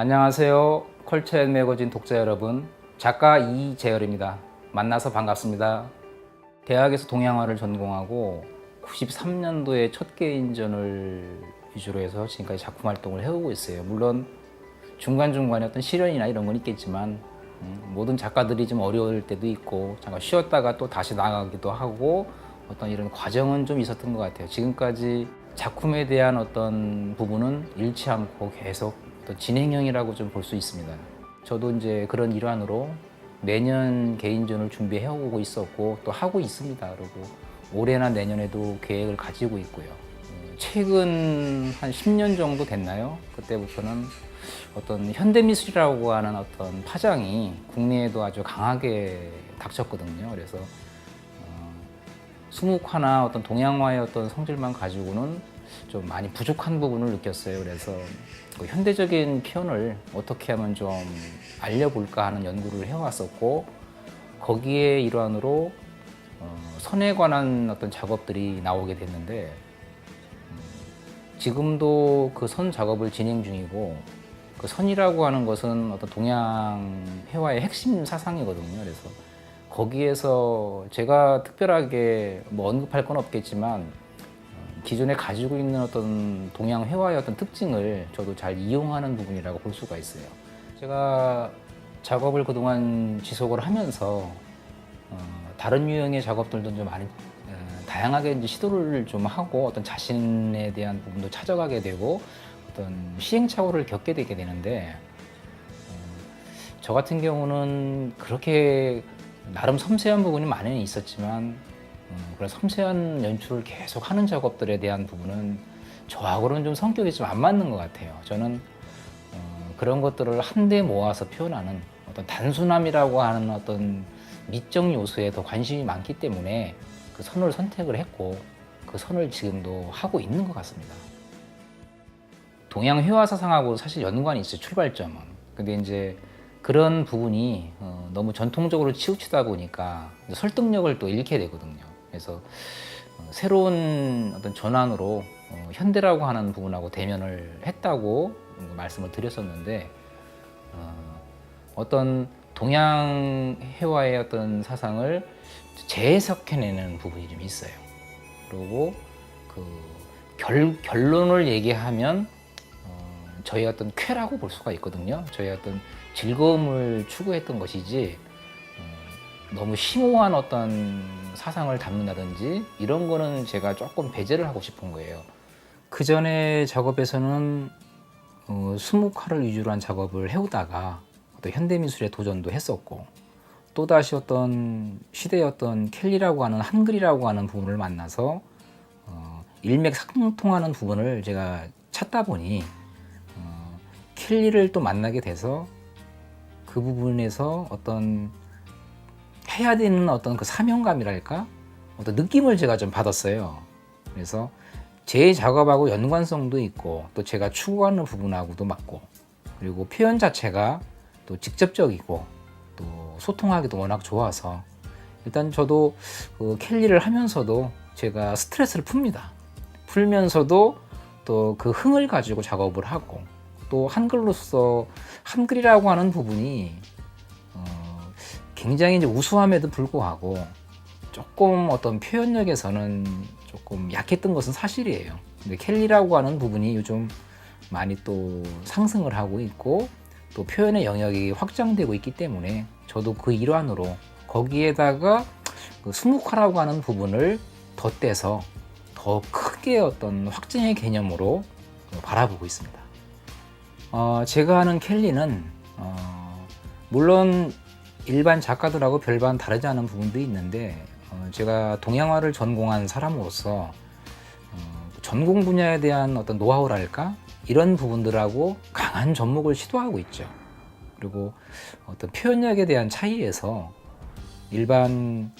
안녕하세요. 컬처앤 매거진 독자 여러분, 작가 이재열입니다. 만나서 반갑습니다. 대학에서 동양화를 전공하고 93년도에 첫 개인전을 위주로 해서 지금까지 작품 활동을 해오고 있어요. 물론 중간중간에 어떤 시련이나 이런 건 있겠지만 모든 작가들이 좀 어려울 때도 있고 잠깐 쉬었다가 또 다시 나가기도 하고 어떤 이런 과정은 좀 있었던 것 같아요. 지금까지 작품에 대한 어떤 부분은 잃지 않고 계속 어떤 진행형이라고 좀 볼 수 있습니다. 저도 이제 그런 일환으로 매년 개인전을 준비해 오고 있었고 또 하고 있습니다. 그리고 올해나 내년에도 계획을 가지고 있고요. 최근 한 10년 정도 됐나요? 그때부터는 어떤 현대미술이라고 하는 어떤 파장이 국내에도 아주 강하게 닥쳤거든요. 그래서 수묵화나 어떤 동양화의 어떤 성질만 가지고는 좀 많이 부족한 부분을 느꼈어요. 그래서 그 현대적인 표현을 어떻게 하면 좀 알려볼까 하는 연구를 해왔었고, 거기에 일환으로 선에 관한 어떤 작업들이 나오게 됐는데, 지금도 그 선 작업을 진행 중이고, 그 선이라고 하는 것은 어떤 동양 회화의 핵심 사상이거든요. 그래서 거기에서 제가 특별하게 뭐 언급할 건 없겠지만 기존에 가지고 있는 어떤 동양 회화의 어떤 특징을 저도 잘 이용하는 부분이라고 볼 수가 있어요. 제가 작업을 그동안 지속을 하면서 다른 유형의 작업들도 좀 많이 다양하게 이제 시도를 좀 하고 어떤 자신에 대한 부분도 찾아가게 되고 어떤 시행착오를 겪게 되는데 저 같은 경우는 그렇게 나름 섬세한 부분이 많이 있었지만 그런 섬세한 연출을 계속 하는 작업들에 대한 부분은 저하고는 좀 성격이 좀 안 맞는 것 같아요. 저는 그런 것들을 한데 모아서 표현하는 어떤 단순함이라고 하는 어떤 미적 요소에 더 관심이 많기 때문에 그 선을 선택을 했고 그 선을 지금도 하고 있는 것 같습니다. 동양 회화 사상하고 사실 연관이 있어요, 출발점은. 근데 이제 그런 부분이 너무 전통적으로 치우치다 보니까 설득력을 또 잃게 되거든요. 그래서 새로운 어떤 전환으로 현대라고 하는 부분하고 대면을 했다고 말씀을 드렸었는데 어떤 동양 회화의 어떤 사상을 재해석해내는 부분이 좀 있어요. 그리고 그 결론을 얘기하면 저희 어떤 쾌라고 볼 수가 있거든요. 저희 어떤 즐거움을 추구했던 것이지 너무 심오한 어떤 사상을 담는다든지 이런 거는 제가 조금 배제를 하고 싶은 거예요. 그 전에 작업에서는 수묵화를 위주로 한 작업을 해오다가 또 현대미술에 도전도 했었고 또다시 어떤 시대의 어떤 켈리라고 하는 한글이라고 하는 부분을 만나서 일맥상통하는 부분을 제가 찾다 보니 켈리를 또 만나게 돼서 그 부분에서 어떤 해야 되는 어떤 그 사명감이랄까? 어떤 느낌을 제가 좀 받았어요. 그래서 제 작업하고 연관성도 있고 또 제가 추구하는 부분하고도 맞고 그리고 표현 자체가 또 직접적이고 또 소통하기도 워낙 좋아서 일단 저도 그 켈리를 하면서도 제가 스트레스를 풉니다. 풀면서도 또 그 흥을 가지고 작업을 하고 또 한글로서 한글이라고 하는 부분이 굉장히 이제 우수함에도 불구하고 조금 어떤 표현력에서는 조금 약했던 것은 사실이에요. 근데 켈리라고 하는 부분이 요즘 많이 또 상승을 하고 있고 또 표현의 영역이 확장되고 있기 때문에 저도 그 일환으로 거기에다가 그 수묵화라고 하는 부분을 덧대서 더 크게 어떤 확장의 개념으로 바라보고 있습니다. 제가 하는 켈리는 물론 일반 작가들하고 별반 다르지 않은 부분도 있는데 제가 동양화를 전공한 사람으로서 전공 분야에 대한 어떤 노하우랄까 이런 부분들하고 강한 접목을 시도하고 있죠. 그리고 어떤 표현력에 대한 차이에서 일반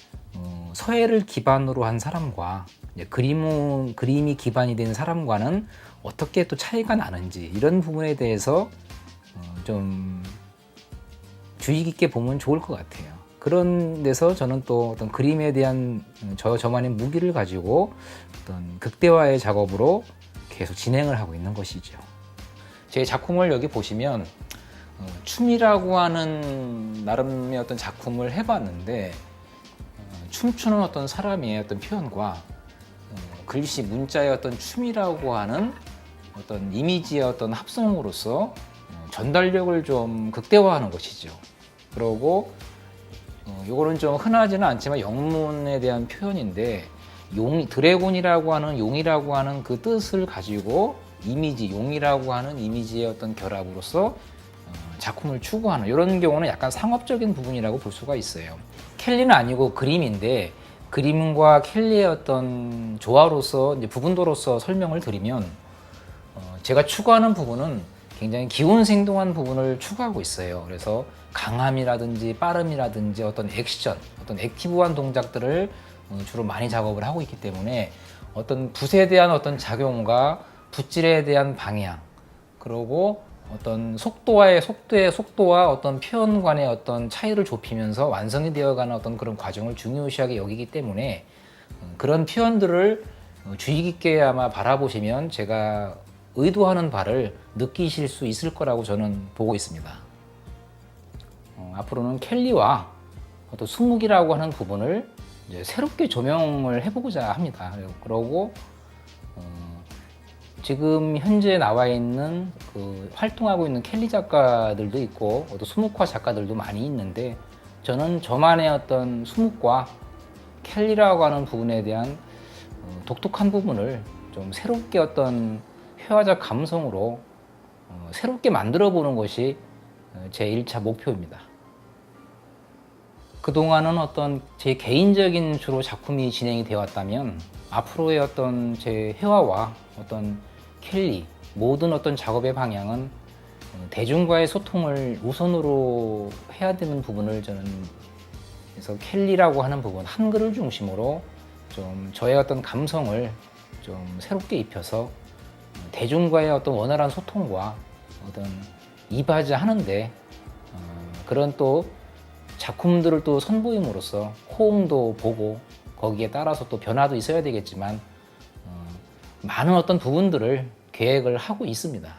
서예를 기반으로 한 사람과 그림이 기반이 된 사람과는 어떻게 또 차이가 나는지 이런 부분에 대해서 좀 주의 깊게 보면 좋을 것 같아요. 그런 데서 저는 또 어떤 그림에 대한 저만의 무기를 가지고 어떤 극대화의 작업으로 계속 진행을 하고 있는 것이죠. 제 작품을 여기 보시면 춤이라고 하는 나름의 어떤 작품을 해봤는데 춤추는 어떤 사람의 어떤 표현과 글씨 문자의 어떤 춤이라고 하는 어떤 이미지의 어떤 합성으로서 전달력을 좀 극대화하는 것이죠. 그리고 요거는 좀 흔하지는 않지만 영문에 대한 표현인데 드래곤이라고 하는 용이라고 하는 그 뜻을 가지고 용이라고 하는 이미지의 어떤 결합으로서 작품을 추구하는 이런 경우는 약간 상업적인 부분이라고 볼 수가 있어요. 켈리는 아니고 그림인데 그림과 켈리의 어떤 조화로서 이제 부분도로서 설명을 드리면 제가 추구하는 부분은 굉장히 기온생동한 부분을 추구하고 있어요. 그래서 강함이라든지 빠름이라든지 어떤 액션, 어떤 액티브한 동작들을 주로 많이 작업을 하고 있기 때문에 어떤 붓에 대한 어떤 작용과 붓질에 대한 방향, 그리고 어떤 속도와 어떤 표현관의 어떤 차이를 좁히면서 완성이 되어가는 어떤 그런 과정을 중요시하게 여기기 때문에 그런 표현들을 주의 깊게 아마 바라보시면 제가 의도하는 바를 느끼실 수 있을 거라고 저는 보고 있습니다. 앞으로는 켈리와 어떤 수묵이라고 하는 부분을 이제 새롭게 조명을 해보고자 합니다. 그러고 지금 현재 나와 있는 활동하고 있는 켈리 작가들도 있고 또 수묵화 작가들도 많이 있는데 저는 저만의 어떤 수묵과 켈리라고 하는 부분에 대한 독특한 부분을 좀 새롭게 어떤 회화적 감성으로 새롭게 만들어 보는 것이 제 1차 목표입니다. 그동안은 어떤 제 개인적인 주로 작품이 진행이 되어 왔다면 앞으로의 어떤 제 회화와 어떤 켈리 모든 어떤 작업의 방향은 대중과의 소통을 우선으로 해야 되는 부분을 저는 그래서 켈리라고 하는 부분 한글을 중심으로 좀 저의 어떤 감성을 좀 새롭게 입혀서 대중과의 어떤 원활한 소통과 어떤 이바지하는데 그런 또 작품들을 또 선보임으로써 호응도 보고 거기에 따라서 또 변화도 있어야 되겠지만 많은 어떤 부분들을 계획을 하고 있습니다.